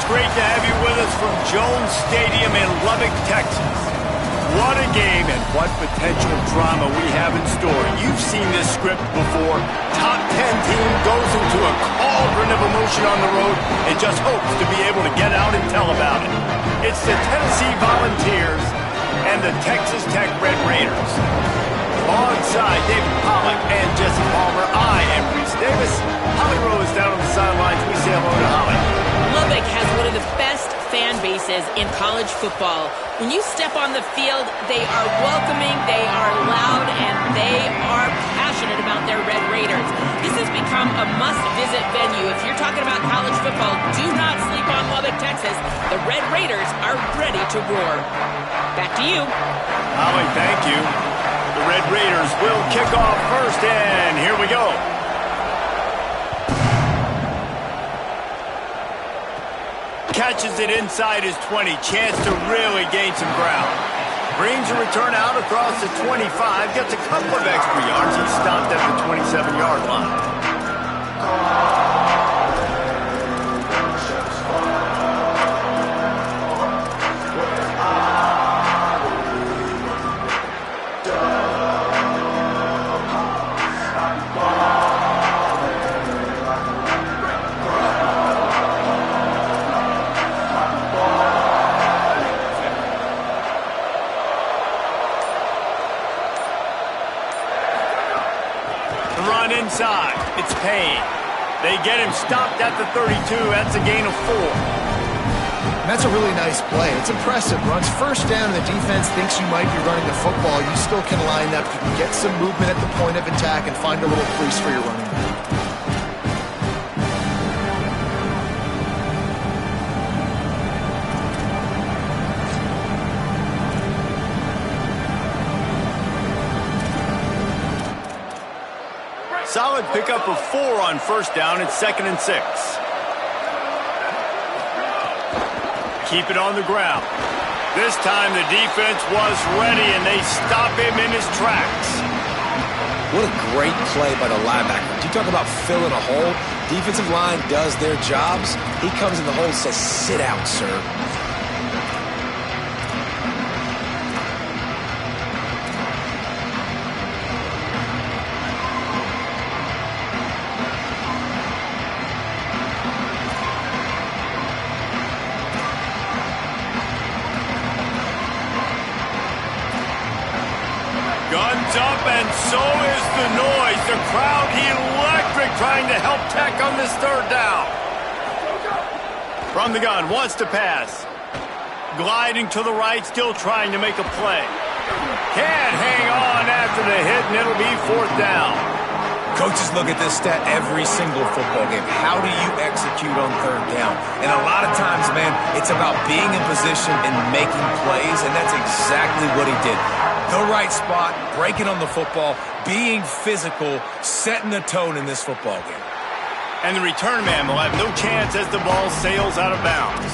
great to have you with us from Jones Stadium in Lubbock, Texas. What a game and what potential drama we have in store. You've seen this script before. Top 10 team goes into a cauldron of emotion on the road and just hopes to be able to get out and tell about it. It's the Tennessee Volunteers and the Texas Tech Red Raiders. Alongside David Pollack and Jesse Palmer, I am Reese Davis. Holly Rose down on the sidelines. We say hello to Holly. Lubbock has one of the best fan bases in college football. When you step on the field, they are welcoming, they are loud, and they are passionate about their Red Raiders. This has become a must-visit venue. If you're talking about college football, do not sleep on Lubbock, Texas. The Red Raiders are ready to roar. Back to you. Holly, thank you. The Red Raiders will kick off first, and here we go. Catches it inside his 20. Chance to really gain some ground. Brings a return out across the 25. Gets a couple of extra yards. He stopped at the 27-yard line. Inside, it's Payne. They get him stopped at the 32. That's a gain of 4. That's a really nice play. It's impressive. Runs first down, and the defense thinks you might be running the football. You still can line up. You can get some movement at the point of attack and find a little crease for your running back. Solid pickup of 4 on first down. It's 2nd and 6. Keep it on the ground. This time the defense was ready, and they stop him in his tracks. What a great play by the linebacker. You talk about filling a hole. Defensive line does their jobs. He comes in the hole and says, "Sit out, sir." Guns up, and so is the noise. The crowd electric, trying to help Tech on this 3rd down. From the gun, wants to pass. Gliding to the right, still trying to make a play. Can't hang on after the hit, and it'll be 4th down. Coaches look at this stat every single football game. How do you execute on 3rd down? And a lot of times, man, it's about being in position and making plays, and that's exactly what he did. The right spot, breaking on the football, being physical, setting the tone in this football game. And the return man will have no chance as the ball sails out of bounds.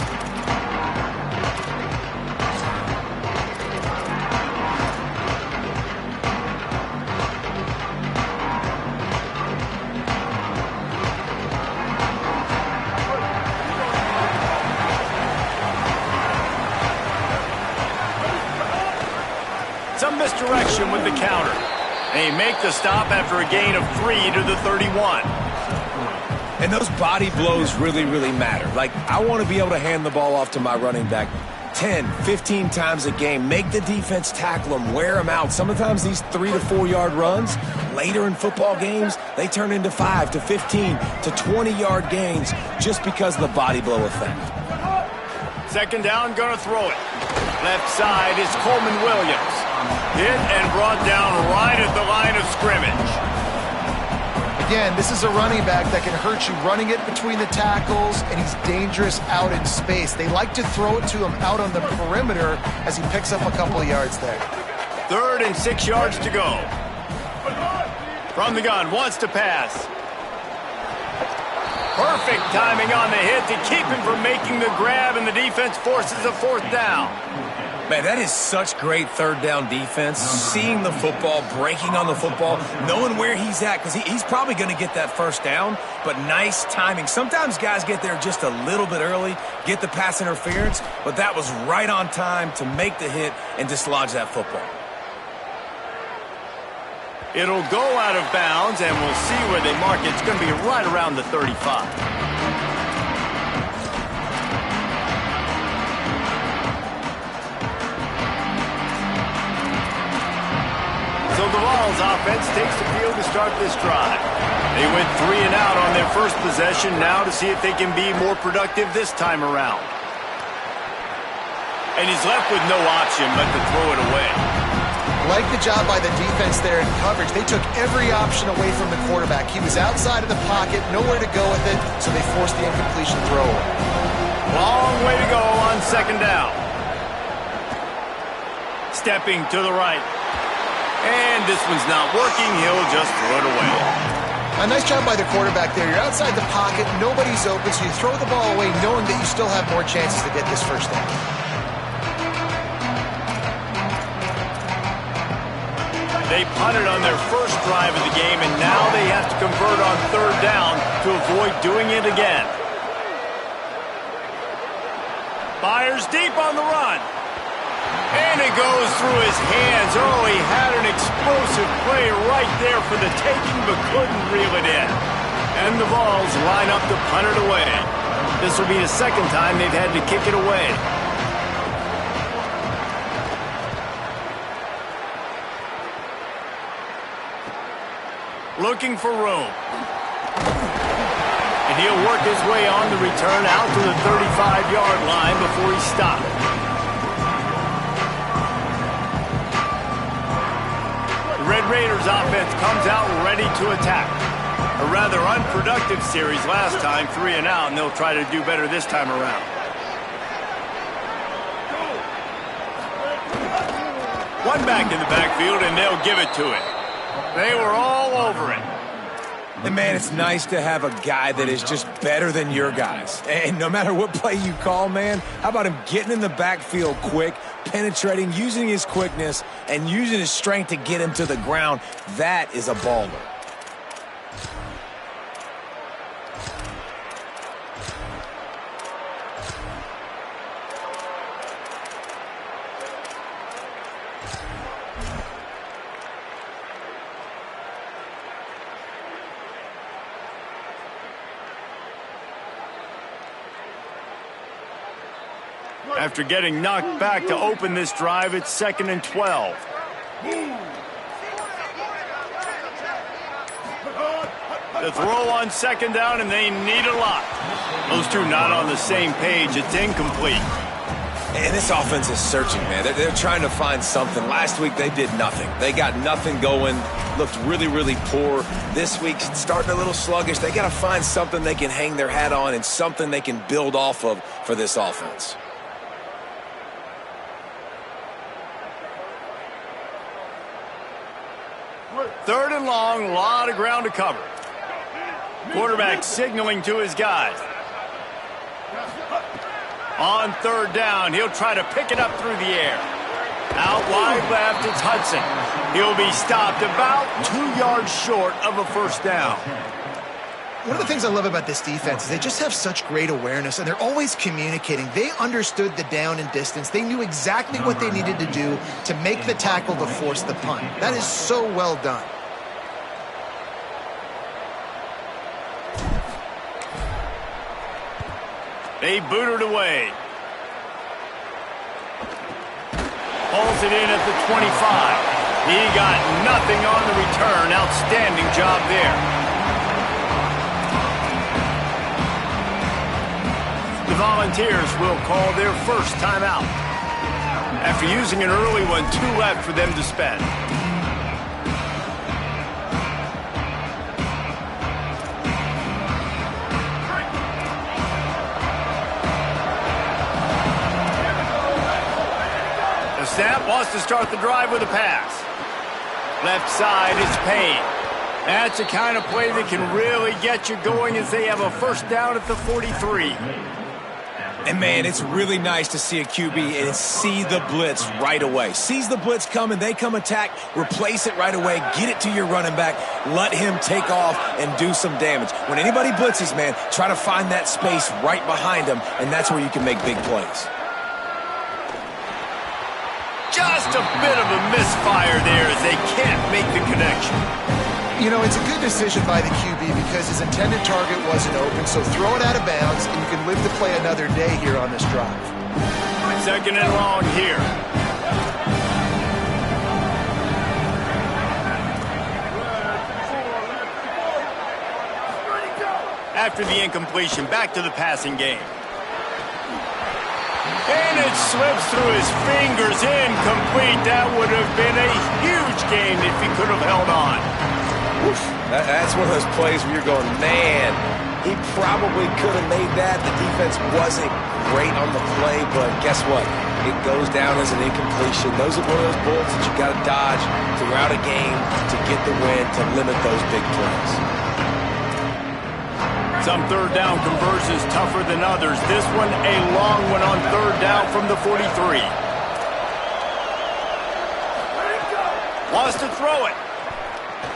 Some misdirection with the counter. They make the stop after a gain of 3 to the 31. And those body blows really, really matter. Like, I want to be able to hand the ball off to my running back 10, 15 times a game. Make the defense tackle them, wear them out. Sometimes these 3 to 4 yard runs, later in football games, they turn into 5 to 15 to 20 yard gains just because of the body blow effect. 2nd down, gonna throw it. Left side is Coleman Williams. Hit and brought down right at the line of scrimmage. Again, this is a running back that can hurt you running it between the tackles, and he's dangerous out in space. They like to throw it to him out on the perimeter as he picks up a couple of yards there. 3rd and 6 yards to go. From the gun, wants to pass. Perfect timing on the hit to keep him from making the grab, and the defense forces a 4th down. Man, that is such great third down defense. Seeing the football, breaking on the football, knowing where he's at, because he's probably going to get that first down, but nice timing. Sometimes guys get there just a little bit early, get the pass interference, but that was right on time to make the hit and dislodge that football. It'll go out of bounds, and we'll see where they mark it. It's going to be right around the 35. So the Vols offense takes the field to start this drive. They went 3 and out on their first possession, now to see if they can be more productive this time around. And he's left with no option but to throw it away. Like the job by the defense there in coverage. They took every option away from the quarterback. He was outside of the pocket, nowhere to go with it, so they forced the incompletion throw. Long way to go on second down. Stepping to the right. And this one's not working. He'll just throw it away. A nice job by the quarterback there. You're outside the pocket, nobody's open, so you throw the ball away knowing that you still have more chances to get this first down. They punted on their first drive of the game, and now they have to convert on third down to avoid doing it again. Fires deep on the run. And it goes through his hands. Oh, he had an explosive play right there for the taking, but couldn't reel it in. And the Vols line up to punt it away. This will be the second time they've had to kick it away. Looking for room. And he'll work his way on the return out to the 35-yard line before he stopped. Red Raiders offense comes out ready to attack. A rather unproductive series last time, 3 and out, and they'll try to do better this time around. One back in the backfield, and they'll give it to it. They were all over it. And, man, it's nice to have a guy that is just better than your guys. And no matter what play you call, man, how about him getting in the backfield quick, penetrating, using his quickness, and using his strength to get him to the ground? That is a baller. After getting knocked back to open this drive, it's 2nd and 12. The throw on second down, and they need a lot. Those two not on the same page. It's incomplete. And this offense is searching, man. They're trying to find something. Last week, they did nothing. They got nothing going, looked really, really poor. This week, starting a little sluggish. They got to find something they can hang their hat on and something they can build off of for this offense. Third and long, a lot of ground to cover. Quarterback signaling to his guys. On third down, he'll try to pick it up through the air. Out wide left, it's Hudson. He'll be stopped about 2 yards short of a first down. One of the things I love about this defense is they just have such great awareness, and they're always communicating. They understood the down and distance. They knew exactly what they needed to do to make the tackle to force the punt. That is so well done. They boot it away. Pulls it in at the 25. He got nothing on the return. Outstanding job there. The Volunteers will call their first timeout. After using an early one, 2 left for them to spend. Snap wants to start the drive with a pass. Left side is Payne. That's the kind of play that can really get you going as they have a first down at the 43. And, man, it's really nice to see a QB and see the blitz right away. Sees the blitz coming, they come attack, replace it right away, get it to your running back, let him take off and do some damage. When anybody blitzes, man, try to find that space right behind them, and that's where you can make big plays. Just a bit of a misfire there as they can't make the connection. You know, it's a good decision by the QB because his intended target wasn't open, so throw it out of bounds, and you can live to play another day here on this drive. 2nd and long here. After the incompletion, back to the passing game. And it slips through his fingers, incomplete. That would have been a huge gain if he could have held on. Oof. That's one of those plays where you're going, man, he probably could have made that. The defense wasn't great on the play, but guess what? It goes down as an incompletion. Those are one of those bullets that you got to dodge throughout a game to get the win, to limit those big plays. Some 3rd down conversions tougher than others. This one a long one on 3rd down from the 43. Wants to throw it.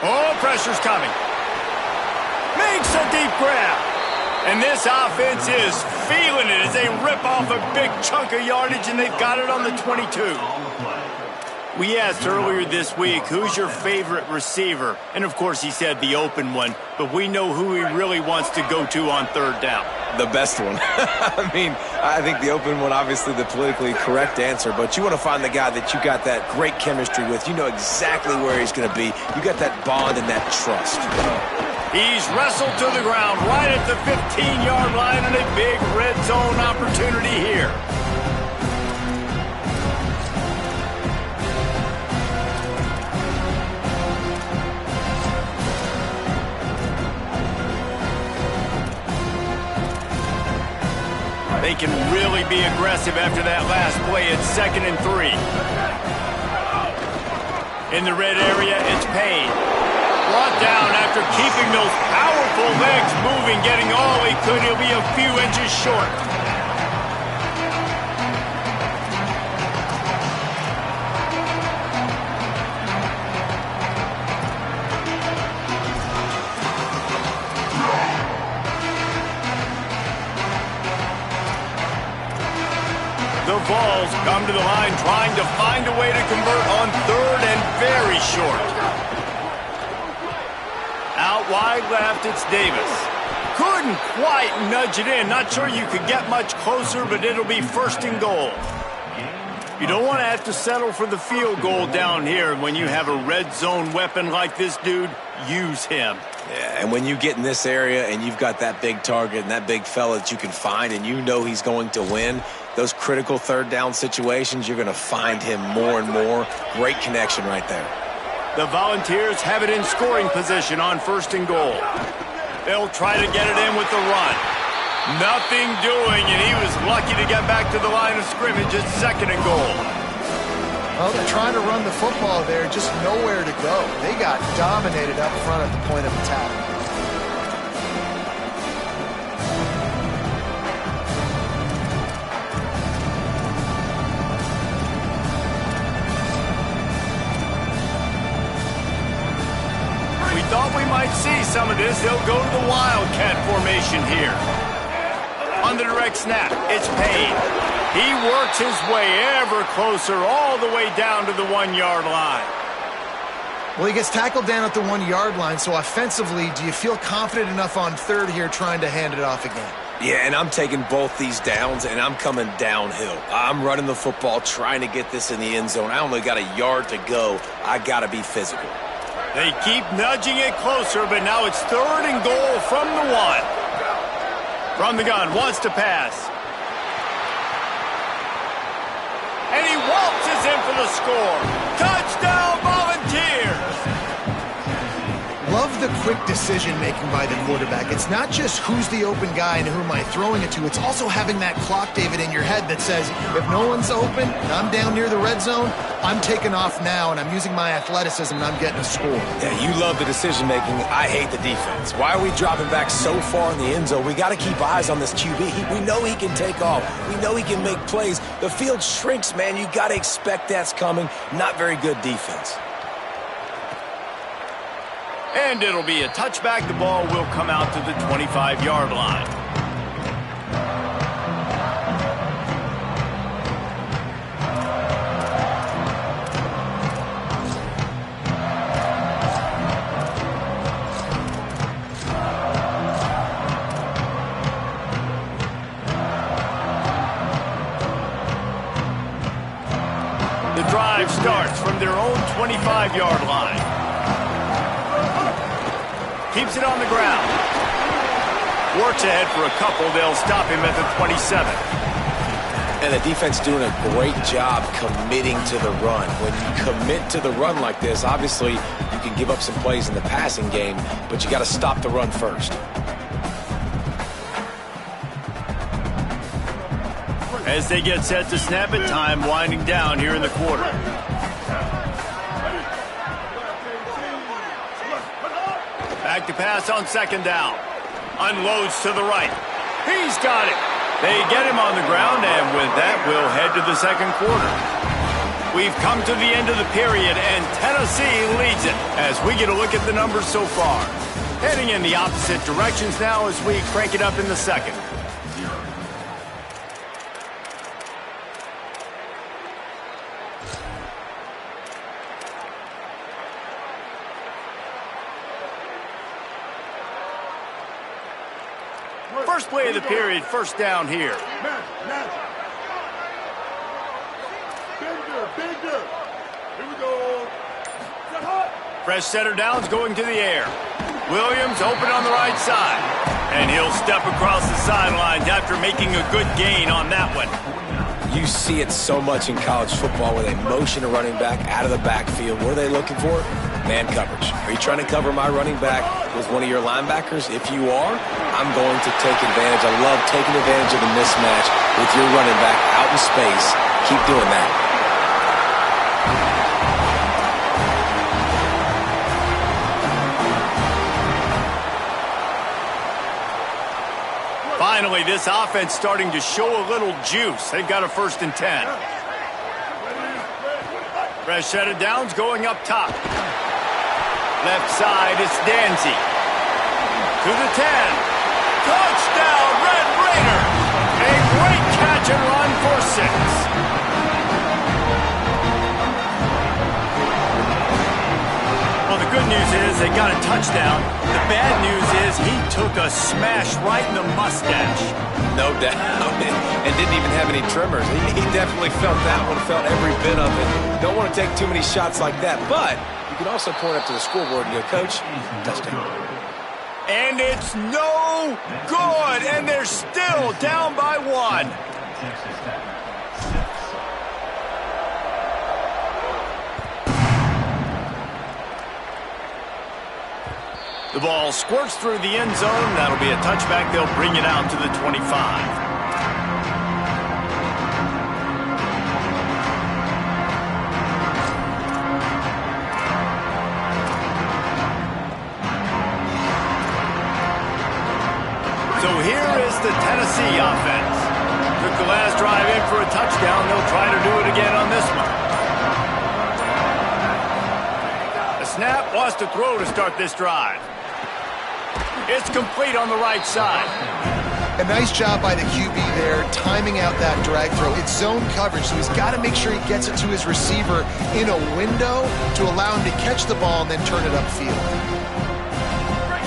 Oh, pressure's coming. Makes a deep grab. And this offense is feeling it as they rip off a big chunk of yardage, and they've got it on the 22. We asked earlier this week, who's your favorite receiver? And, of course, he said the open one, but we know who he really wants to go to on 3rd down. The best one. I mean, I think the open one, obviously the politically correct answer, but you want to find the guy that you got that great chemistry with. You know exactly where he's going to be. You got that bond and that trust. He's wrestled to the ground right at the 15-yard line, and a big red zone opportunity here. They can really be aggressive after that last play. It's 2nd and 3. In the red area, it's Payne. Brought down after keeping those powerful legs moving, getting all he could. He'll be a few inches short. The Vols come to the line trying to find a way to convert on 3rd and very short. Out wide left, it's Davis. Couldn't quite nudge it in. Not sure you could get much closer, but it'll be 1st and goal. You don't want to have to settle for the field goal down here. When you have a red zone weapon like this dude, use him. Yeah, and when you get in this area and you've got that big target and that big fella that you can find and you know he's going to win, those critical 3rd down situations, you're going to find him more and more. Great connection right there. The Volunteers have it in scoring position on 1st and goal. They'll try to get it in with the run. Nothing doing, and he was lucky to get back to the line of scrimmage at 2nd and goal. Well, they're trying to run the football there, just nowhere to go. They got dominated up front at the point of attack. Thought we might see some of this. They'll go to the Wildcat formation here. On the direct snap, it's Payne. He works his way ever closer all the way down to the 1-yard line. Well, he gets tackled down at the 1-yard line, so offensively, do you feel confident enough on 3rd here trying to hand it off again? Yeah, and I'm taking both these downs, and I'm coming downhill. I'm running the football, trying to get this in the end zone. I only got a yard to go. I got to be physical. They keep nudging it closer, but now it's 3rd and goal from the 1. From the gun, wants to pass. And he waltzes in for the score. Touchdown, Volunteers! Love the quick decision-making by the quarterback. It's not just who's the open guy and who am I throwing it to. It's also having that clock, David, in your head that says, if no one's open and I'm down near the red zone, I'm taking off now and I'm using my athleticism and I'm getting a score. Yeah, you love the decision-making. I hate the defense. Why are we dropping back so far in the end zone? We got to keep eyes on this QB. We know he can take off. We know he can make plays. The field shrinks, man. You got to expect that's coming. Not very good defense. And it'll be a touchback. The ball will come out to the 25-yard line. The drive starts from their own 25-yard line. Keeps it on the ground. Works ahead for a couple. They'll stop him at the 27. And the defense doing a great job committing to the run. When you commit to the run like this, obviously you can give up some plays in the passing game, but you got to stop the run first. As they get set to snap it, time winding down here in the quarter. Back to pass on second down. Unloads to the right. He's got it. They get him on the ground, and with that, we'll head to the second quarter. We've come to the end of the period, and Tennessee leads it as we get a look at the numbers so far. Heading in the opposite directions now as we crank it up in the second. First play of the period, first down here. Here we go. Fresh setter downs going to the air. Williams open on the right side. And he'll step across the sidelines after making a good gain on that one. You see it so much in college football where they motion a running back out of the backfield. What are they looking for? Man coverage. Are you trying to cover my running back with one of your linebackers? If you are, I'm going to take advantage. I love taking advantage of the mismatch with your running back out in space. Keep doing that. Finally, this offense starting to show a little juice. They've got a 1st and 10. Fresh set of downs going up top. Left side, it's Danzy. To the 10. Touchdown, Red Raiders! A great catch and run for 6. Well, the good news is they got a touchdown. The bad news is he took a smash right in the mustache. No doubt. And didn't even have any tremors. He definitely felt that one, felt every bit of it. Don't want to take too many shots like that, but you can also point up to the scoreboard and go, Coach, touchdown. And it's no good, and they're still down by 1. The ball squirts through the end zone. That'll be a touchback. They'll bring it out to the 25. So here is the Tennessee offense. Took the last drive in for a touchdown. They'll try to do it again on this one. The snap wants to throw to start this drive. It's complete on the right side. A nice job by the QB there, timing out that drag throw. It's zone coverage, so he's got to make sure he gets it to his receiver in a window to allow him to catch the ball and then turn it upfield.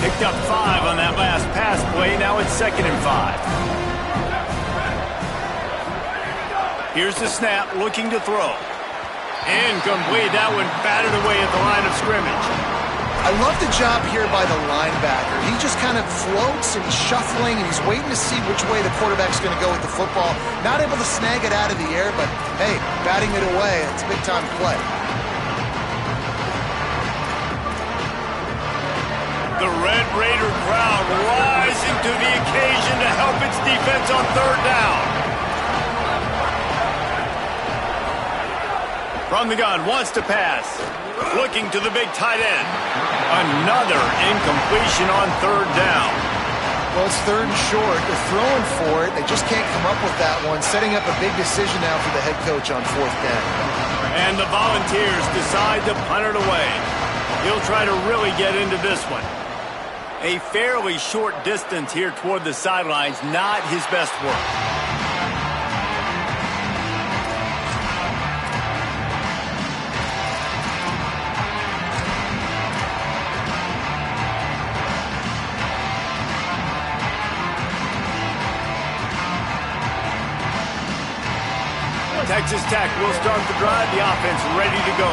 Picked up 5 on that last pass play. Now it's 2nd and 5. Here's the snap, looking to throw. Incomplete. That one batted away at the line of scrimmage. I love the job here by the linebacker. He just kind of floats and he's shuffling and he's waiting to see which way the quarterback's going to go with the football. Not able to snag it out of the air, but hey, batting it away, it's a big-time play. The Red Raider crowd rising to the occasion to help its defense on third down. From the gun, wants to pass. Looking to the big tight end. Another incompletion on third down. Well, it's third and short. They're throwing for it. They just can't come up with that one. Setting up a big decision now for the head coach on fourth down. And the Volunteers decide to punt it away. He'll try to really get into this one. A fairly short distance here toward the sidelines, not his best work. Texas Tech will start the drive. The offense ready to go.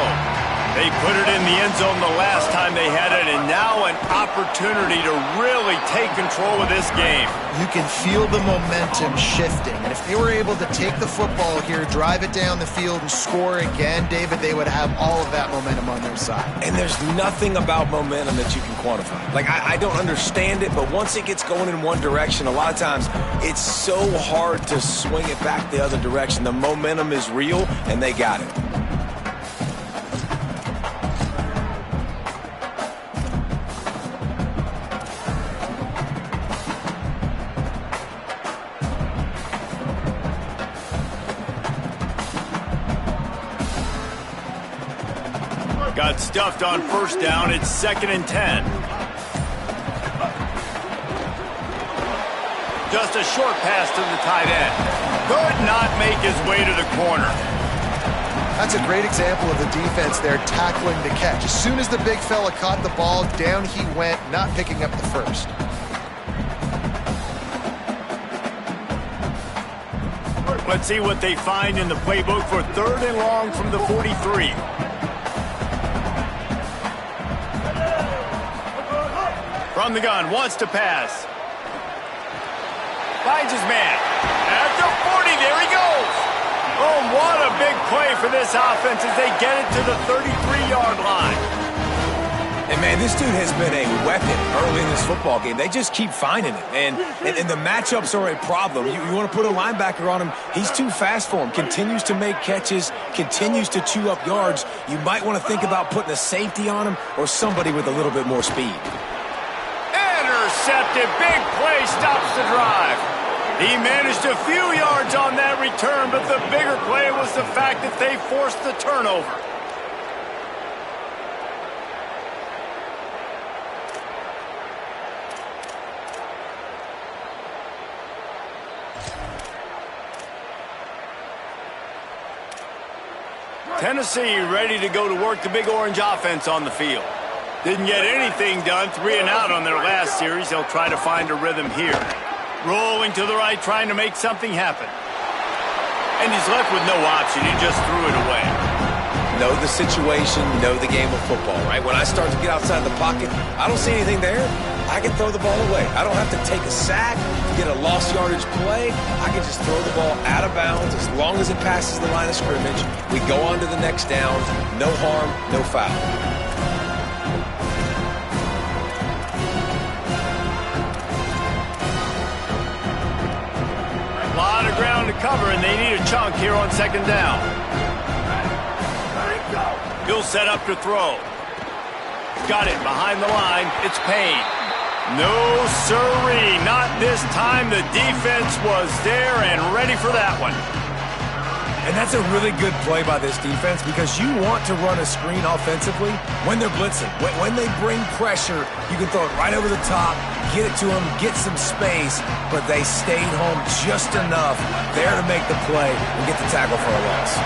They put it in the end zone the last time they had it, and now an opportunity to really take control of this game. You can feel the momentum shifting, and if they were able to take the football here, drive it down the field, and score again, David, they would have all of that momentum on their side. And there's nothing about momentum that you can quantify. Like, I don't understand it, but once it gets going in one direction, a lot of times it's so hard to swing it back the other direction. The momentum is real, and they got it. Got stuffed on first down. It's 2nd and 10. Just a short pass to the tight end. Could not make his way to the corner. That's a great example of the defense there tackling the catch. As soon as the big fella caught the ball, down he went, not picking up the first. Let's see what they find in the playbook for 3rd and long from the 43. From the gun, wants to pass. Finds his man. At the 40, there he goes. Oh, what a big play for this offense as they get it to the 33-yard line. And, man, this dude has been a weapon early in this football game. They just keep finding it. And the matchups are a problem. You want to put a linebacker on him, he's too fast for him. Continues to make catches, continues to chew up yards. You might want to think about putting a safety on him or somebody with a little bit more speed. Intercepted. Big play stops the drive. He managed a few yards on that return, but the bigger play was the fact that they forced the turnover. Tennessee ready to go to work the Big Orange offense on the field. Didn't get anything done, 3 and out on their last series. They'll try to find a rhythm here. Rolling to the right, trying to make something happen. And he's left with no option. He just threw it away. Know the situation, know the game of football, right? When I start to get outside the pocket, I don't see anything there. I can throw the ball away. I don't have to take a sack, get a lost yardage play. I can just throw the ball out of bounds as long as it passes the line of scrimmage. We go on to the next down. No harm, no foul. A lot of ground to cover, and they need a chunk here on 2nd down. He'll set up to throw. Got it behind the line. It's Payne. No sirree, not this time. The defense was there and ready for that one. And that's a really good play by this defense because you want to run a screen offensively when they're blitzing. When they bring pressure, you can throw it right over the top, get it to them, get some space, but they stayed home just enough there to make the play and get the tackle for a loss.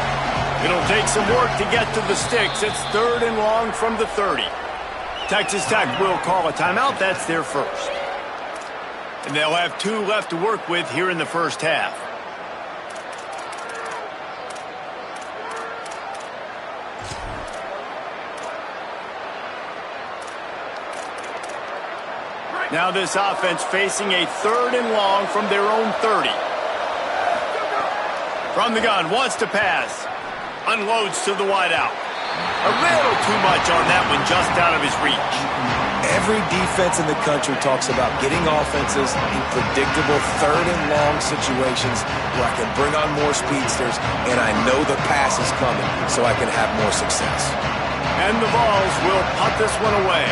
It'll take some work to get to the sticks. It's 3rd and long from the 30. Texas Tech will call a timeout. That's their first. And they'll have 2 left to work with here in the first half. Now this offense facing a 3rd and long from their own 30. From the gun, wants to pass. Unloads to the wideout. A little too much on that one, just out of his reach. Every defense in the country talks about getting offenses in predictable third and long situations where I can bring on more speedsters and I know the pass is coming so I can have more success. And the Vols will punt this one away.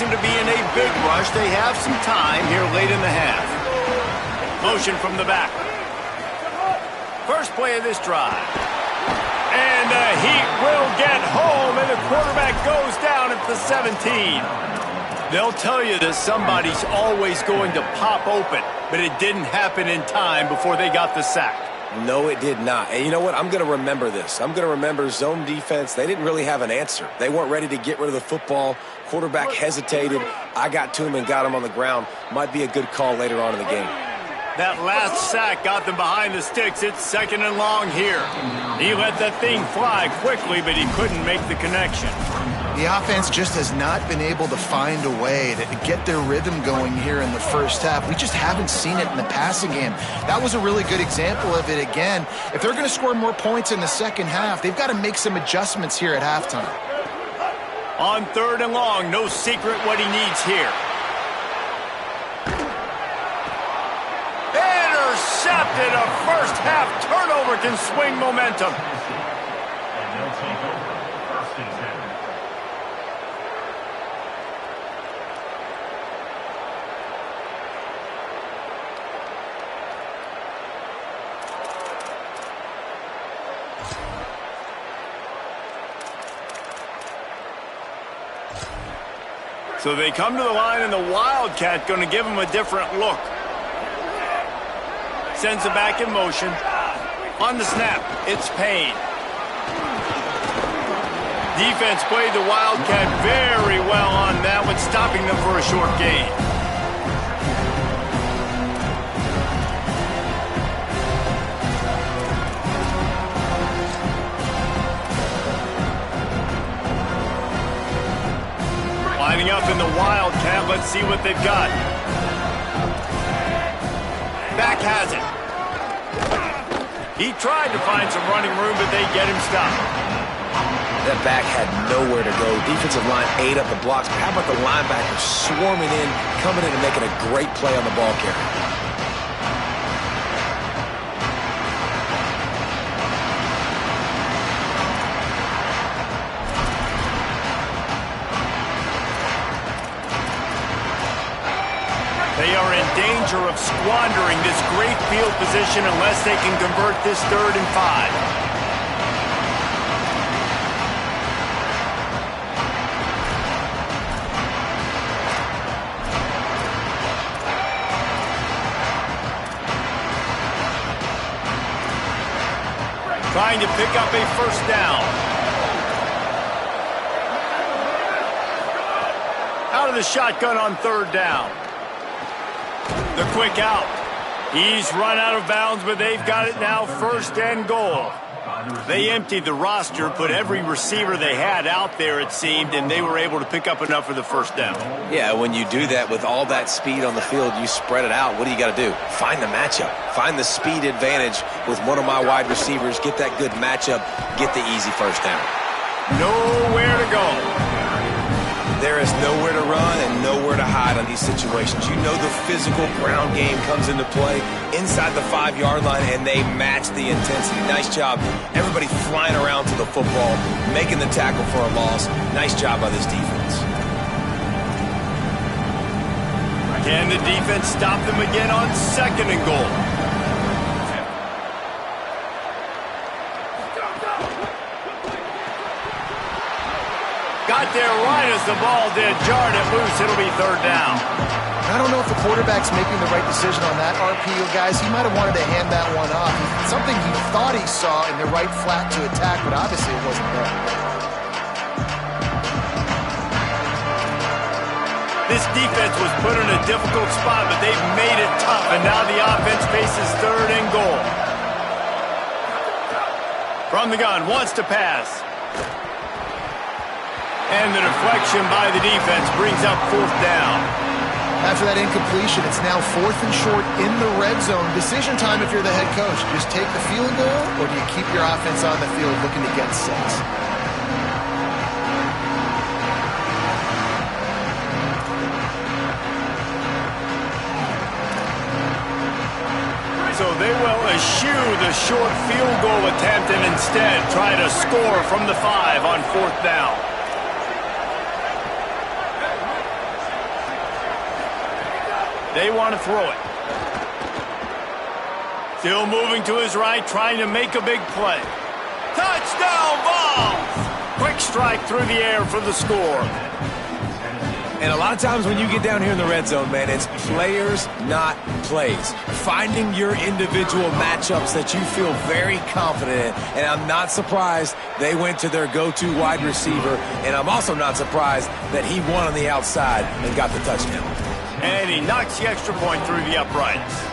To be in a big rush. They have some time here late in the half. Motion from the back. First play of this drive. And the Heat will get home, and the quarterback goes down at the 17. They'll tell you that somebody's always going to pop open, but it didn't happen in time before they got the sack. No, it did not. And you know what? I'm going to remember this. I'm going to remember zone defense. They didn't really have an answer. They weren't ready to get rid of the football. Quarterback hesitated. I got to him and got him on the ground. Might be a good call later on in the game. That last sack got them behind the sticks. It's second and long here. He let that thing fly quickly, but he couldn't make the connection. The offense just has not been able to find a way to get their rhythm going here in the first half. We just haven't seen it in the passing game. That was a really good example of it again. If they're going to score more points in the second half, they've got to make some adjustments here at halftime. On third and long, no secret what he needs here. Intercepted. A first half turnover can swing momentum. And they'll take over first and 10. So they come to the line, and the Wildcat going to give them a different look. Sends it back in motion. On the snap, it's Payne. Defense played the Wildcat very well on that one, stopping them for a short gain. Lining up in the Wildcat. Let's see what they've got. Back has it. He tried to find some running room, but they get him stopped. That back had nowhere to go. Defensive line ate up the blocks. But how about the linebacker swarming in, coming in and making a great play on the ball carrier? They are in danger of squandering this great field position unless they can convert this 3rd and 5. Trying to pick up a first down. Out of the shotgun on 3rd down. The quick out. He's run out of bounds, but they've got it now 1st and goal. They emptied the roster, put every receiver they had out there, it seemed, and they were able to pick up enough for the first down. Yeah, when you do that with all that speed on the field, you spread it out. What do you got to do? Find the matchup. Find the speed advantage with one of my wide receivers. Get that good matchup. Get the easy first down. Nowhere to go. There is nowhere to run and nowhere to hide on these situations. You know the physical ground game comes into play inside the 5-yard line, and they match the intensity. Nice job. Everybody flying around to the football, making the tackle for a loss. Nice job by this defense. Can the defense stop them again on 2nd and goal? Got there right as the ball did. Jarred it loose. It'll be 3rd down. I don't know if the quarterback's making the right decision on that RPO, guys. He might have wanted to hand that one off. Something he thought he saw in the right flat to attack, but obviously it wasn't there. This defense was put in a difficult spot, but they've made it tough, and now the offense faces 3rd and goal. From the gun, wants to pass. And the deflection by the defense brings up 4th down. After that incompletion, it's now 4th and short in the red zone. Decision time if you're the head coach. Just take the field goal, or do you keep your offense on the field looking to get 6? So they will eschew the short field goal attempt and instead try to score from the 5 on 4th down. They want to throw it. Still moving to his right, trying to make a big play. Touchdown, Vols! Quick strike through the air for the score. And a lot of times when you get down here in the red zone, man, it's players, not plays. Finding your individual matchups that you feel very confident in. And I'm not surprised they went to their go-to wide receiver. And I'm also not surprised that he won on the outside and got the touchdown. And he knocks the extra point through the uprights.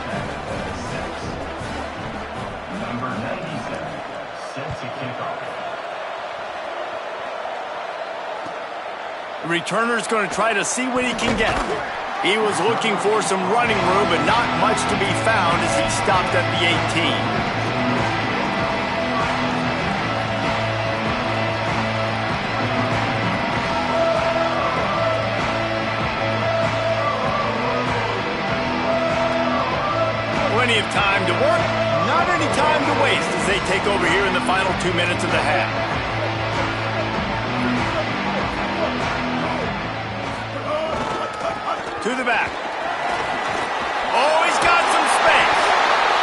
Number 97 sets a kickoff. The returner's going to try to see what he can get. He was looking for some running room, but not much to be found as he stopped at the 18. Plenty of time to work, not any time to waste as they take over here in the final 2 minutes of the half. To the back. Oh, he's got some space.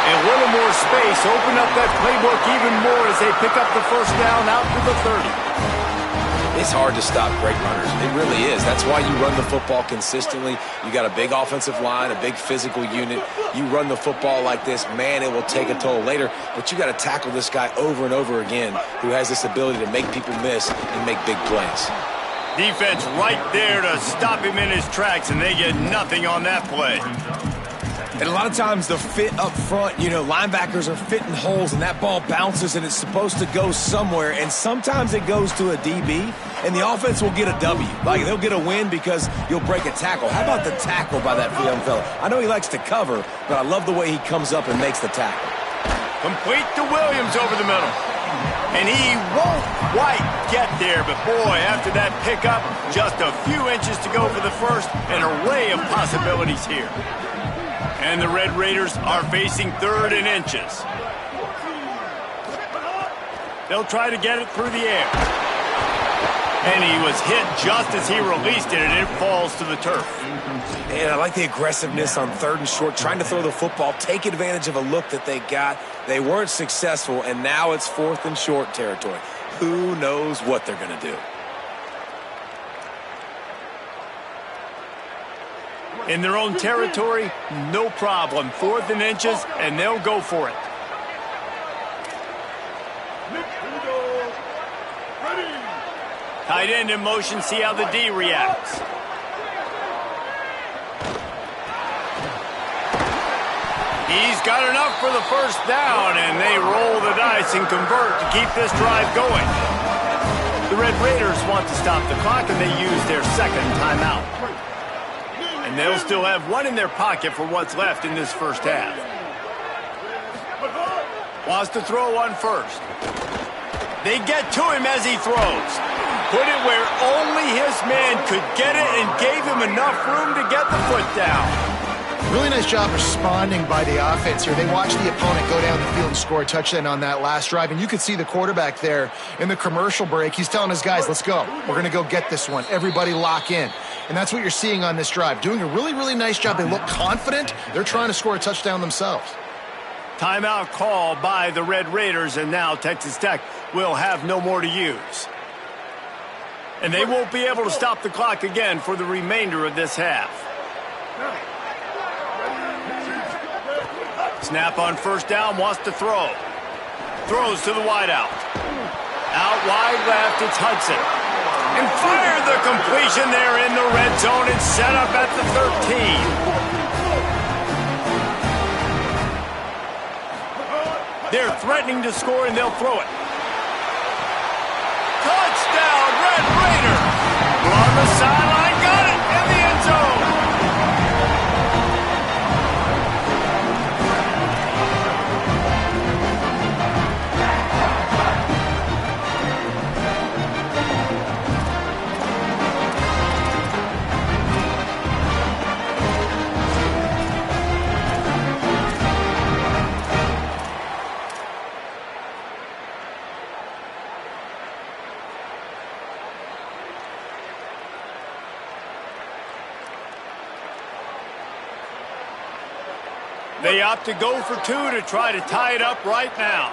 And a little more space. Open up that playbook even more as they pick up the 1st down out to the 30. It's hard to stop great runners. It really is. That's why you run the football consistently. You got a big offensive line, a big physical unit. You run the football like this, man, it will take a toll later. But you got to tackle this guy over and over again who has this ability to make people miss and make big plays. Defense right there to stop him in his tracks, and they get nothing on that play. And a lot of times the fit up front, you know, linebackers are fitting holes and that ball bounces and it's supposed to go somewhere. And sometimes it goes to a DB and the offense will get a W. Like they'll get a win because you'll break a tackle. How about the tackle by that young fella? I know he likes to cover, but I love the way he comes up and makes the tackle. Complete to Williams over the middle. And he won't quite get there, but boy, after that pickup, just a few inches to go for the first, an array of possibilities here. And the Red Raiders are facing 3rd and inches. They'll try to get it through the air. And he was hit just as he released it, and it falls to the turf. And I like the aggressiveness on 3rd and short, trying to throw the football, take advantage of a look that they got. They weren't successful, and now it's 4th and short territory. Who knows what they're going to do? In their own territory, no problem. 4th and inches, and they'll go for it. Tight end in motion, see how the D reacts. He's got enough for the 1st down, and they roll the dice and convert to keep this drive going. The Red Raiders want to stop the clock, and they use their 2nd timeout. And they'll still have one in their pocket for what's left in this 1st half. Wants to throw on 1st. They get to him as he throws. Put it where only his man could get it and gave him enough room to get the foot down. Really nice job responding by the offense here. They watched the opponent go down the field and score a touchdown on that last drive. And you could see the quarterback there in the commercial break. He's telling his guys, let's go. We're going to go get this one. Everybody lock in. And that's what you're seeing on this drive. Doing a really, really nice job. They look confident. They're trying to score a touchdown themselves. Timeout call by the Red Raiders, and now Texas Tech will have no more to use. And they won't be able to stop the clock again for the remainder of this half. Snap on 1st down, wants to throw. Throws to the wideout. Out wide left, it's Hudson. And fired the completion there in the red zone and set up at the 13. They're threatening to score, and they'll throw it. Touchdown, Red Raider! On the sideline, got it in the end zone. They opt to go for two to try to tie it up right now.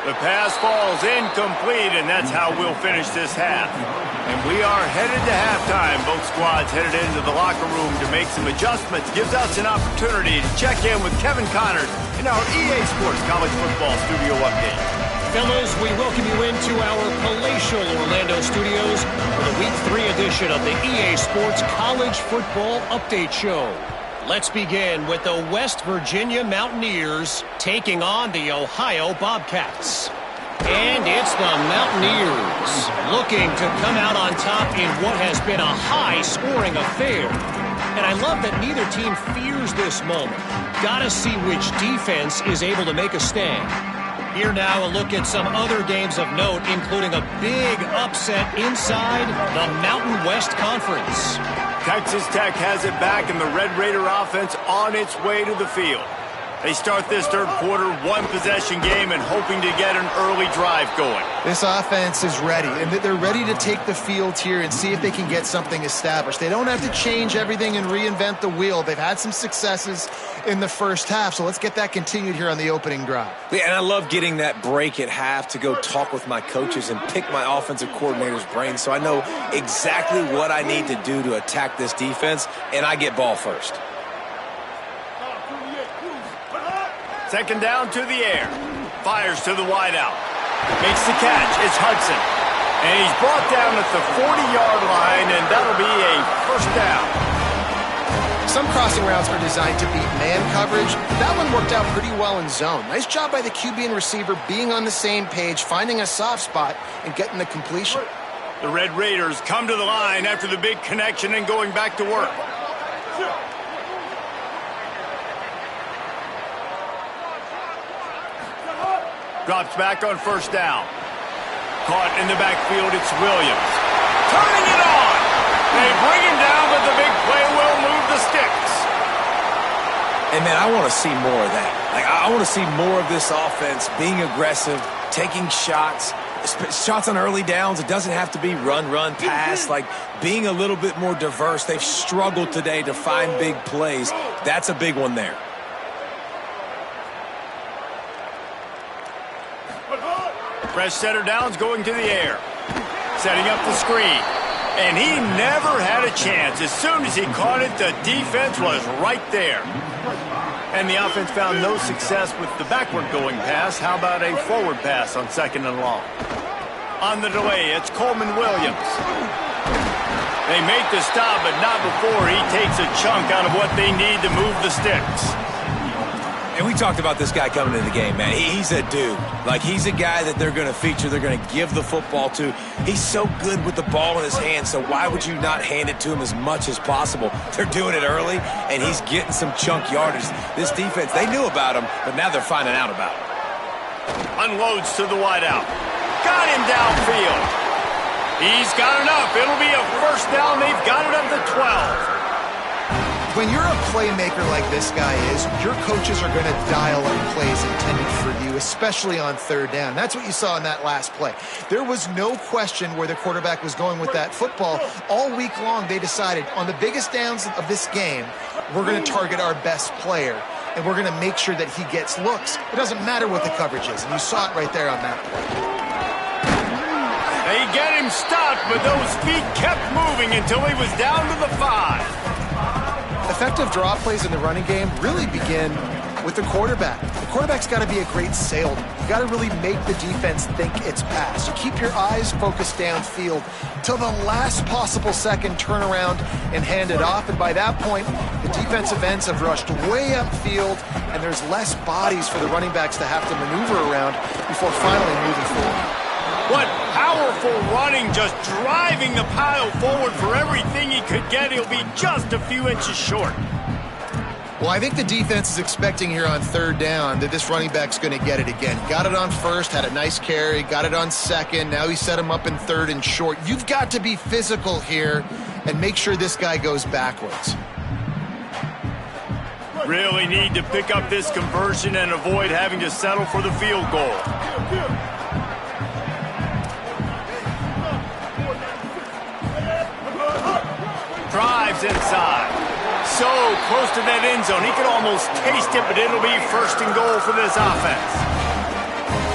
The pass falls incomplete, and that's how we'll finish this half. And we are headed to halftime. Both squads headed into the locker room to make some adjustments. Gives us an opportunity to check in with Kevin Connors in our EA Sports College Football Studio Update. Fellas, we welcome you into our palatial Orlando studios for the Week 3 edition of the EA Sports College Football Update Show. Let's begin with the West Virginia Mountaineers taking on the Ohio Bobcats. And it's the Mountaineers looking to come out on top in what has been a high-scoring affair. And I love that neither team fears this moment. Gotta see which defense is able to make a stand. Here now a look at some other games of note, including a big upset inside the Mountain West Conference. Texas Tech has it back, and the Red Raider offense on its way to the field. They start this third quarter one-possession game and hoping to get an early drive going. This offense is ready, and they're ready to take the field here and see if they can get something established. They don't have to change everything and reinvent the wheel. They've had some successes in the first half, so let's get that continued here on the opening drive. Yeah, and I love getting that break at half to go talk with my coaches and pick my offensive coordinator's brain so I know exactly what I need to do to attack this defense, and I get ball first. Second down to the air. Fires to the wideout. Makes the catch. It's Hudson. And he's brought down at the 40-yard line, and that'll be a first down. Some crossing routes are designed to beat man coverage. That one worked out pretty well in zone. Nice job by the QB and receiver being on the same page, finding a soft spot, and getting the completion. The Red Raiders come to the line after the big connection and going back to work. Drops back on first down. Caught in the backfield, it's Williams. Turning it on! They bring him down, but the big play will move the sticks. And, man, I want to see more of that. Like, I want to see more of this offense being aggressive, taking shots on early downs. It doesn't have to be run, pass. Like, being a little bit more diverse. They've struggled today to find big plays. That's a big one there. Fresh setter downs going to the air. Setting up the screen. And he never had a chance. As soon as he caught it, the defense was right there. And the offense found no success with the backward going pass. How about a forward pass on second and long? On the delay, it's Coleman Williams. They make the stop, but not before he takes a chunk out of what they need to move the sticks. And we talked about this guy coming into the game, man. He's a dude. Like, he's a guy that they're going to feature, they're going to give the football to. He's so good with the ball in his hands, so why would you not hand it to him as much as possible? They're doing it early, and he's getting some chunk yardage. This defense, they knew about him, but now they're finding out about him. Unloads to the wideout. Got him downfield. He's got enough. It'll be a first down. They've got it up to 12. When you're a playmaker like this guy is, your coaches are going to dial up plays intended for you, especially on third down. That's what you saw in that last play. There was no question where the quarterback was going with that football. All week long, they decided on the biggest downs of this game, we're going to target our best player, and we're going to make sure that he gets looks. It doesn't matter what the coverage is, and you saw it right there on that play. They get him stopped, but those feet kept moving until he was down to the 5. Effective draw plays in the running game really begin with the quarterback. The quarterback's got to be a great salesman. You got to really make the defense think it's pass. You keep your eyes focused downfield till the last possible second, turn around and hand it off. And by that point, the defensive ends have rushed way upfield, and there's less bodies for the running backs to have to maneuver around before finally moving forward. What powerful running, just driving the pile forward for everything he could get. He'll be just a few inches short. Well, I think the defense is expecting here on third down that this running back's going to get it again. Got it on first, had a nice carry, got it on second. Now he set him up in third and short. You've got to be physical here and make sure this guy goes backwards. Really need to pick up this conversion and avoid having to settle for the field goal. Drives inside. So close to that end zone. He could almost taste it, but it'll be first and goal for this offense.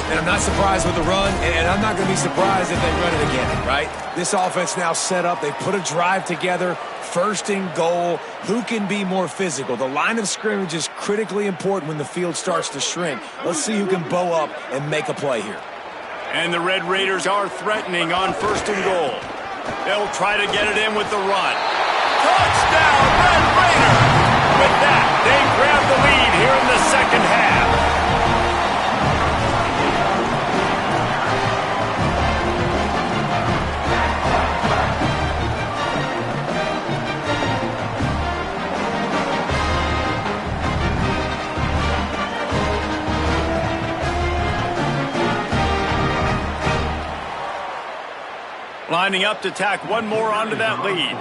And I'm not surprised with the run, and I'm not going to be surprised if they run it again, right? This offense now set up. They put a drive together. First and goal. Who can be more physical? The line of scrimmage is critically important when the field starts to shrink. Let's see who can bow up and make a play here. And the Red Raiders are threatening on first and goal. They'll try to get it in with the run. Touchdown, Red Raider! With that, they grab the lead here in the second half. Lining up to tack one more onto that lead.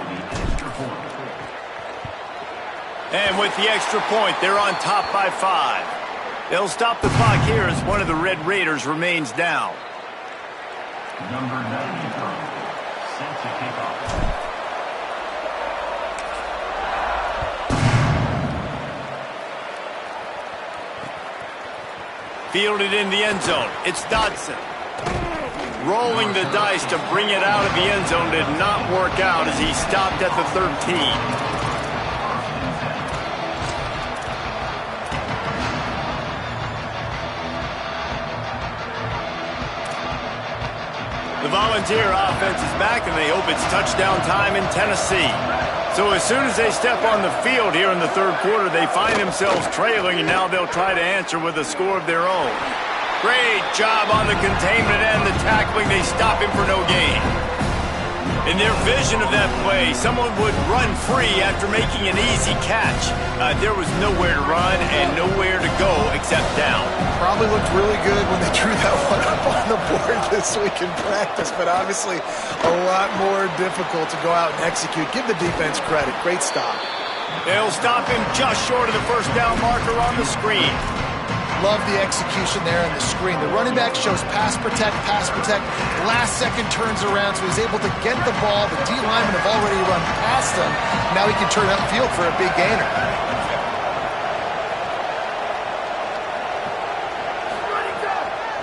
And with the extra point, they're on top by 5. They'll stop the clock here as one of the Red Raiders remains down. Number 93, set to kick off. Fielded in the end zone. It's Dodson. Rolling the dice to bring it out of the end zone did not work out as he stopped at the 13. The Volunteer offense is back, and they hope it's touchdown time in Tennessee. So as soon as they step on the field here in the third quarter, they find themselves trailing, and now they'll try to answer with a score of their own. Great job on the containment and the tackling. They stop him for no gain. In their vision of that play, someone would run free after making an easy catch. There was nowhere to run and nowhere to go except down. Probably looked really good when they drew that one up on the board this week in practice, but obviously a lot more difficult to go out and execute. Give the defense credit. Great stop. They'll stop him just short of the first down marker on the screen. Love the execution there on the screen. The running back shows pass protect, last second turns around, so he's able to get the ball. The D linemen have already run past him. Now he can turn upfield for a big gainer.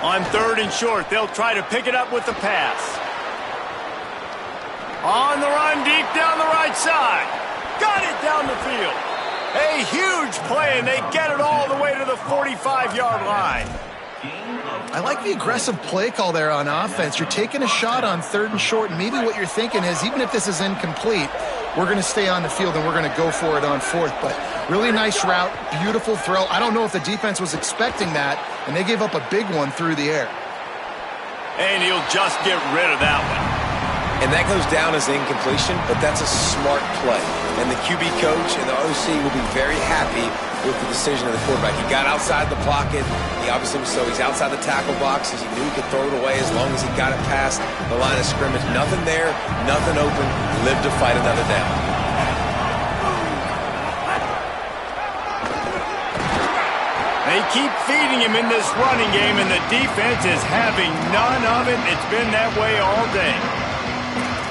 On third and short, they'll try to pick it up with the pass. On the run, deep down the right side. Got it down the field. A huge play, and they get it all the way to the 45-yard line. I like the aggressive play call there on offense. You're taking a shot on third and short, and maybe what you're thinking is, even if this is incomplete, we're going to stay on the field and we're going to go for it on fourth. But really nice route, beautiful throw. I don't know if the defense was expecting that, and they gave up a big one through the air. And he'll just get rid of that one. And that goes down as incompletion, but that's a smart play. And the QB coach and the OC will be very happy with the decision of the quarterback. He got outside the pocket. He obviously was, so he's outside the tackle box as he knew he could throw it away as long as he got it past the line of scrimmage. Nothing there, nothing open. Lived to fight another down. They keep feeding him in this running game, and the defense is having none of it. It's been that way all day.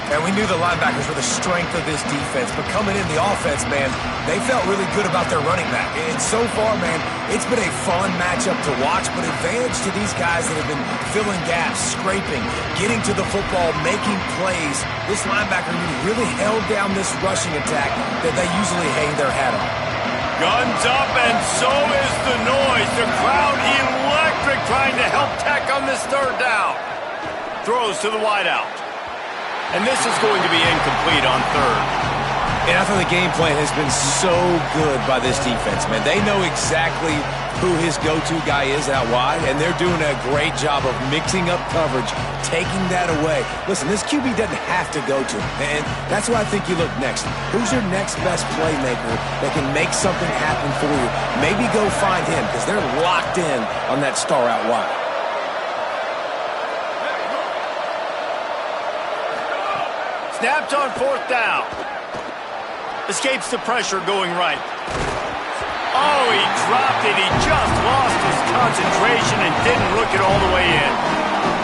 And we knew the linebackers were the strength of this defense, but coming in the offense, man, they felt really good about their running back. And so far, man, it's been a fun matchup to watch, but advantage to these guys that have been filling gaps, scraping, getting to the football, making plays. This linebacker really held down this rushing attack that they usually hang their hat on. Guns up, and so is the noise. The crowd electric, trying to help Tech on this third down. Throws to the wideout. And this is going to be incomplete on third. And I thought the game plan has been so good by this defense, man. They know exactly who his go-to guy is out wide, and they're doing a great job of mixing up coverage, taking that away. Listen, this QB doesn't have to go to him, and that's why I think you look next. Who's your next best playmaker that can make something happen for you? Maybe go find him, because they're locked in on that star out wide. Snapped on fourth down. Escapes the pressure going right. Oh, he dropped it. He just lost his concentration and didn't look it all the way in.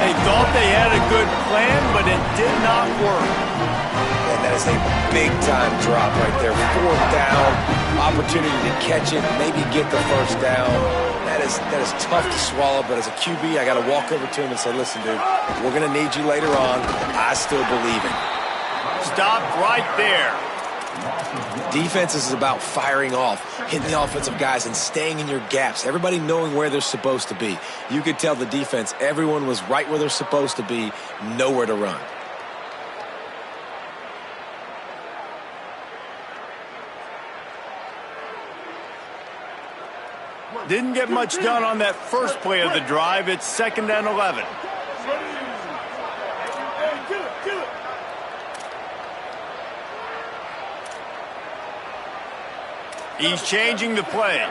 They thought they had a good plan, but it did not work. And that is a big-time drop right there. Fourth down, opportunity to catch it, maybe get the first down. That is tough to swallow, but as a QB, I got to walk over to him and say, listen, dude, we're going to need you later on. I still believe it. Stopped right there. Defense is about firing off, hitting the offensive guys, and staying in your gaps. Everybody knowing where they're supposed to be. You could tell the defense, everyone was right where they're supposed to be, nowhere to run. Didn't get much done on that first play of the drive. It's 2nd and 11. He's changing the play.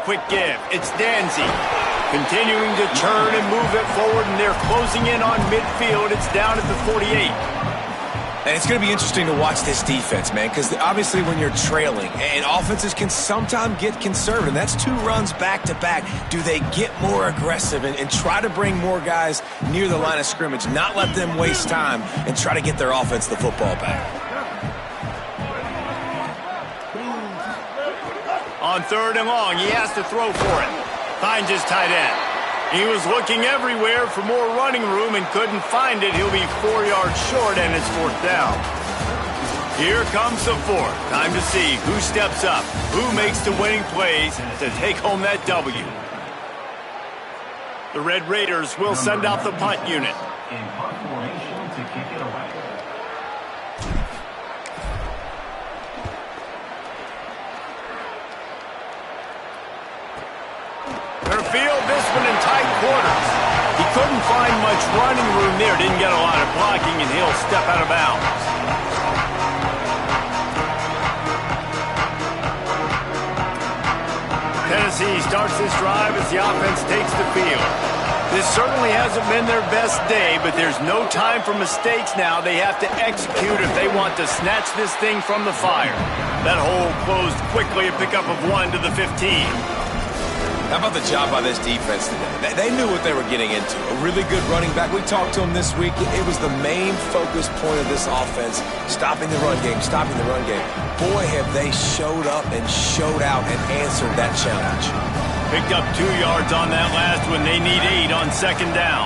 Quick give. It's Danzy. Continuing to turn and move it forward, and they're closing in on midfield. It's down at the 48. And it's going to be interesting to watch this defense, man, because obviously when you're trailing, and offenses can sometimes get conservative, and that's 2 runs back-to-back. Do they get more aggressive and try to bring more guys near the line of scrimmage, not let them waste time, and try to get their offense the football back? On 3rd and long, he has to throw for it. Finds his tight end. He was looking everywhere for more running room and couldn't find it. He'll be 4 yards short, and it's 4th down. Here comes the 4th. Time to see who steps up, who makes the winning plays to take home that W. The Red Raiders will send out the punt unit. In punt formation to kick it away. Field this one in tight quarters. He couldn't find much running room there. Didn't get a lot of blocking, and he'll step out of bounds. Tennessee starts this drive as the offense takes the field. This certainly hasn't been their best day, but there's no time for mistakes now. They have to execute if they want to snatch this thing from the fire. That hole closed quickly, a pickup of 1 to the 15. How about the job by this defense today? They knew what they were getting into. A really good running back. We talked to him this week. It was the main focus point of this offense, stopping the run game, stopping the run game. Boy, have they showed up and showed out and answered that challenge. Picked up 2 yards on that last one. They need 8 on 2nd down.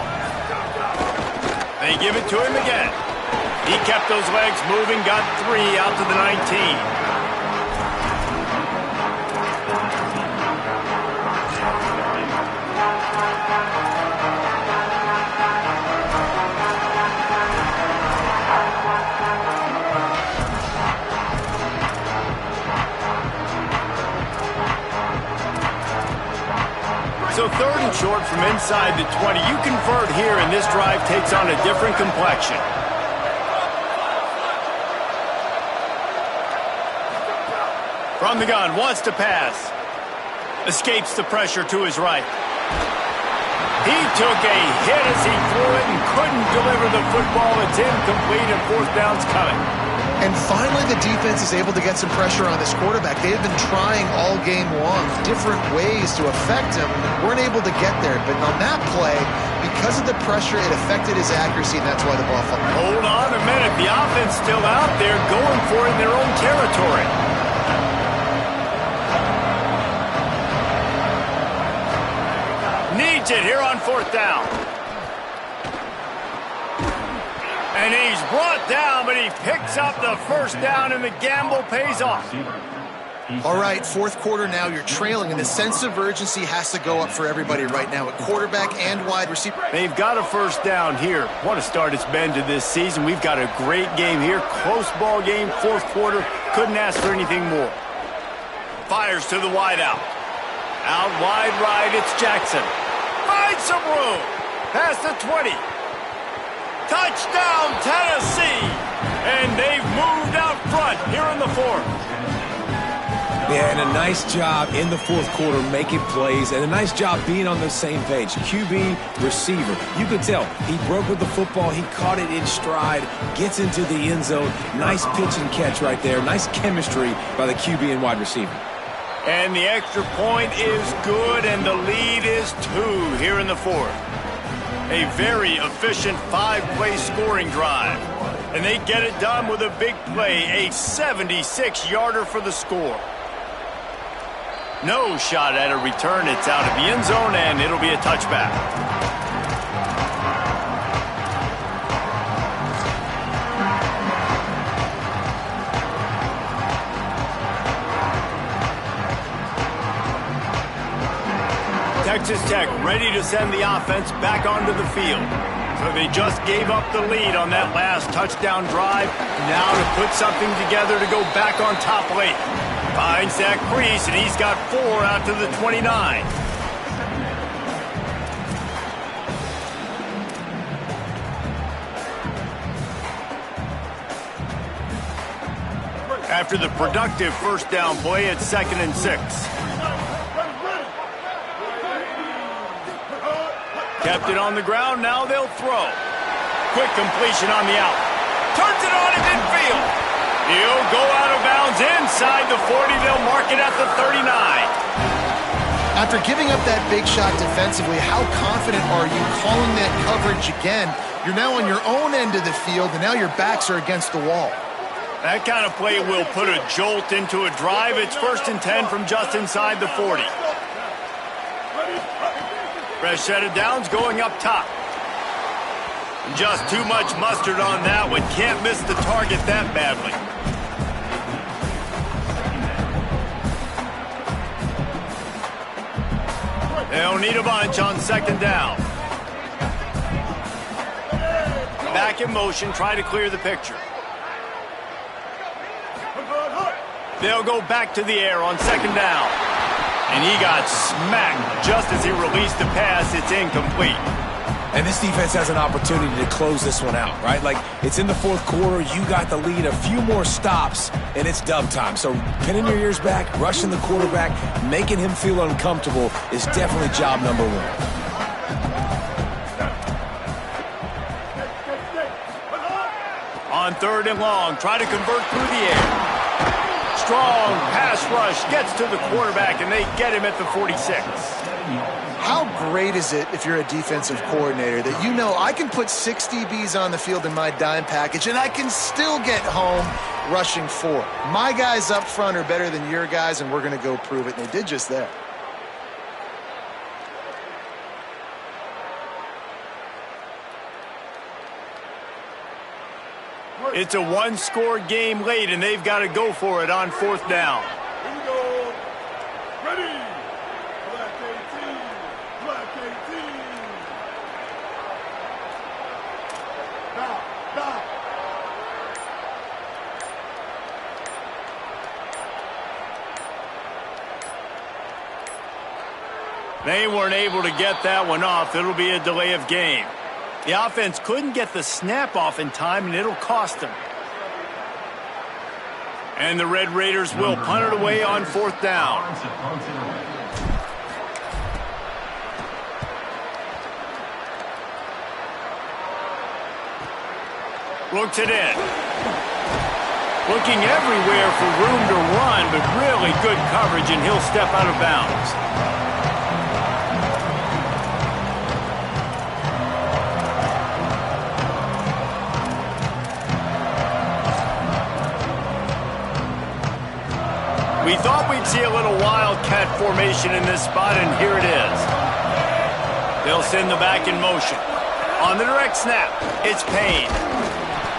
They give it to him again. He kept those legs moving, got 3 out to the 19. So 3rd and short from inside the 20. You convert here, and this drive takes on a different complexion. From the gun, wants to pass. Escapes the pressure to his right. He took a hit as he threw it and couldn't deliver the football. It's incomplete, and 4th down's coming. And finally, the defense is able to get some pressure on this quarterback. They have been trying all game long different ways to affect him. Weren't able to get there. But on that play, because of the pressure, it affected his accuracy, and that's why the ball fell. Hold on a minute. The offense still out there going for it in their own territory. Needs it here on 4th down. And he's brought down, but he picks up the first down, and the gamble pays off. All right, fourth quarter now, you're trailing, and the sense of urgency has to go up for everybody right now at quarterback and wide receiver. They've got a first down here. What a start it's been to this season. We've got a great game here. Close ball game, fourth quarter. Couldn't ask for anything more. Fires to the wide out. Out wide right, it's Jackson. Finds some room. Past the 20. Touchdown, Tennessee! And they've moved out front here in the fourth. Yeah, and a nice job in the fourth quarter making plays, and a nice job being on the same page. QB, receiver. You could tell he broke with the football. He caught it in stride, gets into the end zone. Nice pitch and catch right there. Nice chemistry by the QB and wide receiver. And the extra point is good, and the lead is 2 here in the fourth. A very efficient 5-play scoring drive. And they get it done with a big play, a 76-yarder for the score. No shot at a return. It's out of the end zone, and it'll be a touchback. Texas Tech ready to send the offense back onto the field. So they just gave up the lead on that last touchdown drive. Now to put something together to go back on top late. Finds that crease, and he's got 4 out to the 29. After the productive first down play, it's 2nd and 6. Kept it on the ground, now they'll throw. Quick completion on the out. Turns it on in midfield. He'll go out of bounds inside the 40. They'll mark it at the 39. After giving up that big shot defensively, how confident are you calling that coverage again? You're now on your own end of the field, and now your backs are against the wall. That kind of play will put a jolt into a drive. It's 1st and 10 from just inside the 40. Fresh set of downs going up top. Just too much mustard on that one. Can't miss the target that badly. They'll need a bunch on 2nd down. Back in motion, try to clear the picture. They'll go back to the air on 2nd down. And he got smacked just as he released the pass. It's incomplete. And this defense has an opportunity to close this one out, right? Like, it's in the fourth quarter. You got the lead, a few more stops, and it's dub time. So pinning your ears back, rushing the quarterback, making him feel uncomfortable is definitely job number 1. On 3rd and long, try to convert through the air. Strong pass rush gets to the quarterback, and they get him at the 46. How great is it if you're a defensive coordinator that you know I can put 6 DBs on the field in my dime package and I can still get home rushing 4. My guys up front are better than your guys, and we're going to go prove it, and they did just that. It's a 1-score game late, and they've got to go for it on 4th down. Here we go. Ready. Black 18. Black 18. Now. They weren't able to get that one off. It'll be a delay of game. The offense couldn't get the snap off in time, and it'll cost them. And the Red Raiders will punt it away on 4th down. Looks it in. Looking everywhere for room to run, but really good coverage, and he'll step out of bounds. We thought we'd see a little wildcat formation in this spot, and here it is. They'll send the back in motion. On the direct snap, it's Payne.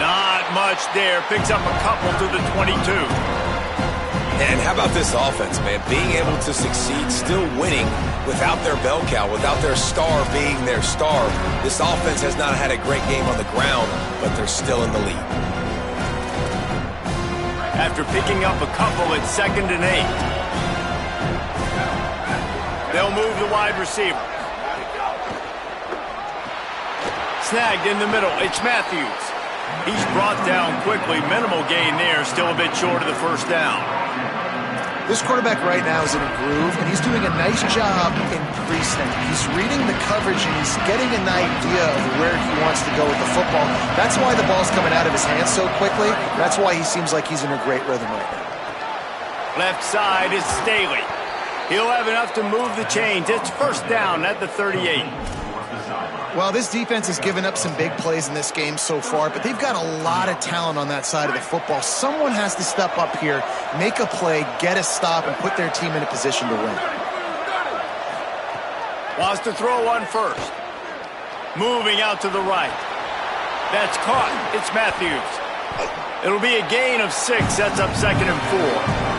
Not much there. Picks up a couple to the 22. And how about this offense, man? Being able to succeed, still winning without their bell cow, without their star being their star. This offense has not had a great game on the ground, but they're still in the lead. After picking up a couple, it's 2nd and 8. They'll move the wide receiver. Snagged in the middle. It's Matthews. He's brought down quickly. Minimal gain there. Still a bit short of the first down. This quarterback right now is in a groove, and he's doing a nice job in pre-snap. He's reading the coverage, and he's getting an idea of where he wants to go with the football. That's why the ball's coming out of his hands so quickly. That's why he seems like he's in a great rhythm right now. Left side is Staley. He'll have enough to move the chains. It's first down at the 38. Well, this defense has given up some big plays in this game so far, but they've got a lot of talent on that side of the football. Someone has to step up here, make a play, get a stop, and put their team in a position to win. Wants to throw one first. Moving out to the right. That's caught. It's Matthews. It'll be a gain of 6. That's up 2nd and 4.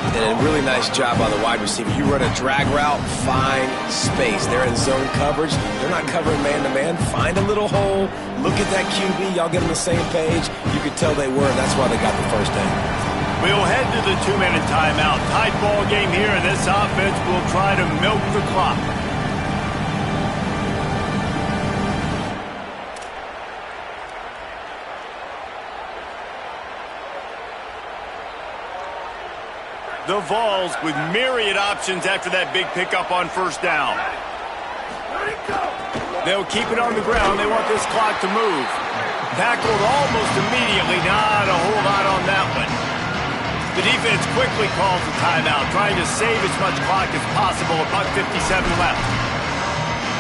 And a really nice job by the wide receiver. You run a drag route, find space. They're in zone coverage. They're not covering man-to-man. Find a little hole. Look at that QB. Y'all get on the same page. You could tell they were, and that's why they got the first down. We'll head to the 2-minute timeout. Tight ball game here, and this offense will try to milk the clock. The Vols with myriad options after that big pickup on first down. They'll keep it on the ground. They want this clock to move. Tackled almost immediately. Not a whole lot on that one. The defense quickly calls a timeout, trying to save as much clock as possible. $1:57 left.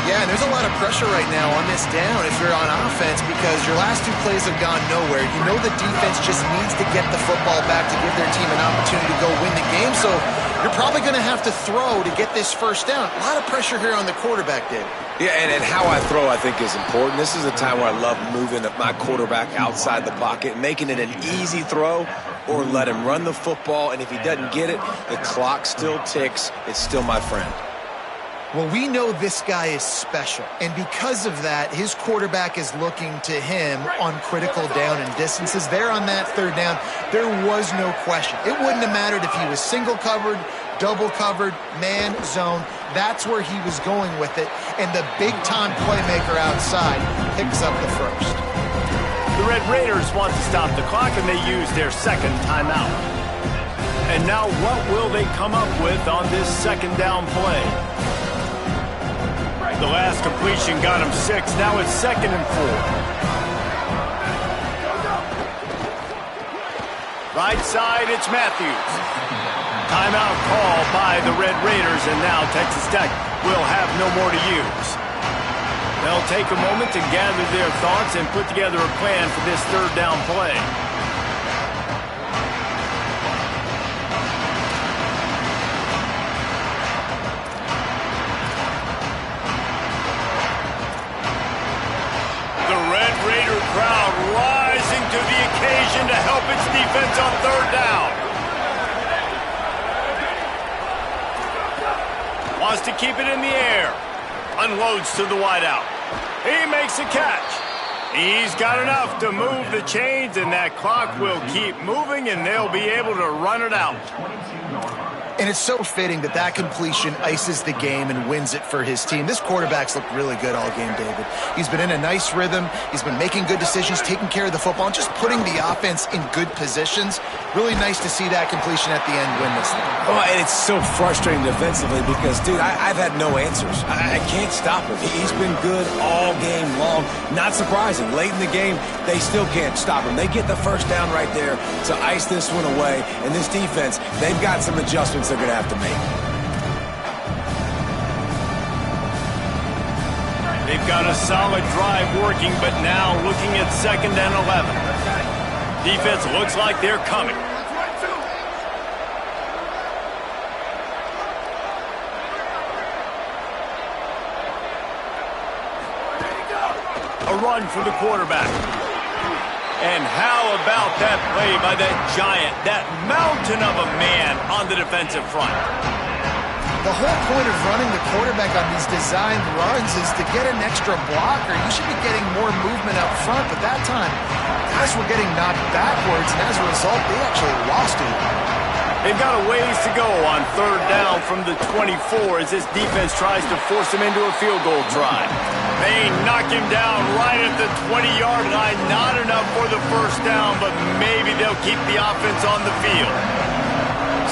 Yeah, and there's a lot of pressure right now on this down if you're on offense because your last 2 plays have gone nowhere. You know the defense just needs to get the football back to give their team an opportunity to go win the game, so you're probably going to have to throw to get this first down. A lot of pressure here on the quarterback, David. Yeah, and how I throw, I think, is important. This is a time where I love moving my quarterback outside the pocket, making it an easy throw, or let him run the football, and if he doesn't get it, the clock still ticks. It's still my friend. Well, we know this guy is special, and because of that, his quarterback is looking to him on critical down and distances. There on that 3rd down, there was no question. It wouldn't have mattered if he was single covered, double covered, man, zone. That's where he was going with it, and the big-time playmaker outside picks up the first. The Red Raiders want to stop the clock, and they use their 2nd timeout. And now what will they come up with on this 2nd down play? The last completion got him 6. Now it's 2nd and 4. Right side, it's Matthews. Timeout call by the Red Raiders, and now Texas Tech will have no more to use. They'll take a moment to gather their thoughts and put together a plan for this 3rd down play. Crowd rising to the occasion to help its defense on 3rd down. Wants to keep it in the air. Unloads to the wideout. He makes a catch. He's got enough to move the chains, and that clock will keep moving, and they'll be able to run it out. And it's so fitting that that completion ices the game and wins it for his team. This quarterback's looked really good all game, David. He's been in a nice rhythm. He's been making good decisions, taking care of the football, and just putting the offense in good positions. Really nice to see that completion at the end win this thing. Oh, and it's so frustrating defensively because, dude, I've had no answers. I can't stop him. He's been good all game long. Not surprising. Late in the game, they still can't stop him. They get the first down right there to ice this one away. And this defense, they've got some adjustments they're going to have to make. They've got a solid drive working, but now looking at 2nd and 11. Defense looks like they're coming. A run for the quarterback. And how about that play by that giant, that mountain of a man on the defensive front? The whole point of running the quarterback on these designed runs is to get an extra blocker. You should be getting more movement up front, but that time, guys were getting knocked backwards, and as a result, they actually lost it. They've got a ways to go on third down from the 24 as this defense tries to force him into a field goal try. They knock him down right at the 20-yard line. Not enough for the first down, but maybe they'll keep the offense on the field.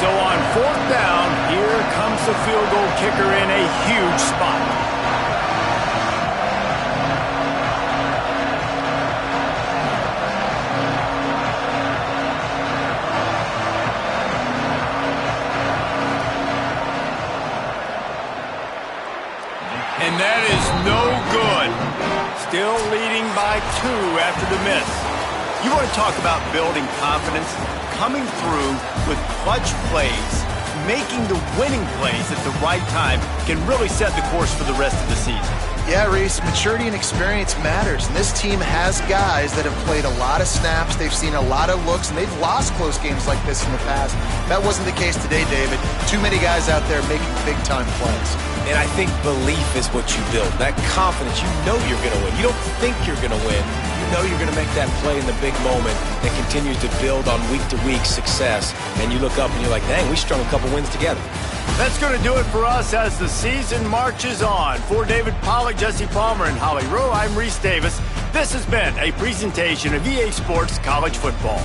So on fourth down, here comes the field goal kicker in a huge spot. And that is no good. Still leading by 2 after the miss. You want to talk about building confidence? Coming through with clutch plays, making the winning plays at the right time can really set the course for the rest of the season. Yeah, Reese, maturity and experience matters. And this team has guys that have played a lot of snaps. They've seen a lot of looks, and they've lost close games like this in the past. That wasn't the case today, David. Too many guys out there making big-time plays. And I think belief is what you build. That confidence, you know you're going to win. You don't think you're going to win. You know you're going to make that play in the big moment that continues to build on week-to-week success. And you look up and you're like, dang, we strung a couple wins together. That's going to do it for us as the season marches on. For David Pollack, Jesse Palmer, and Holly Rowe, I'm Reese Davis. This has been a presentation of EA Sports College Football.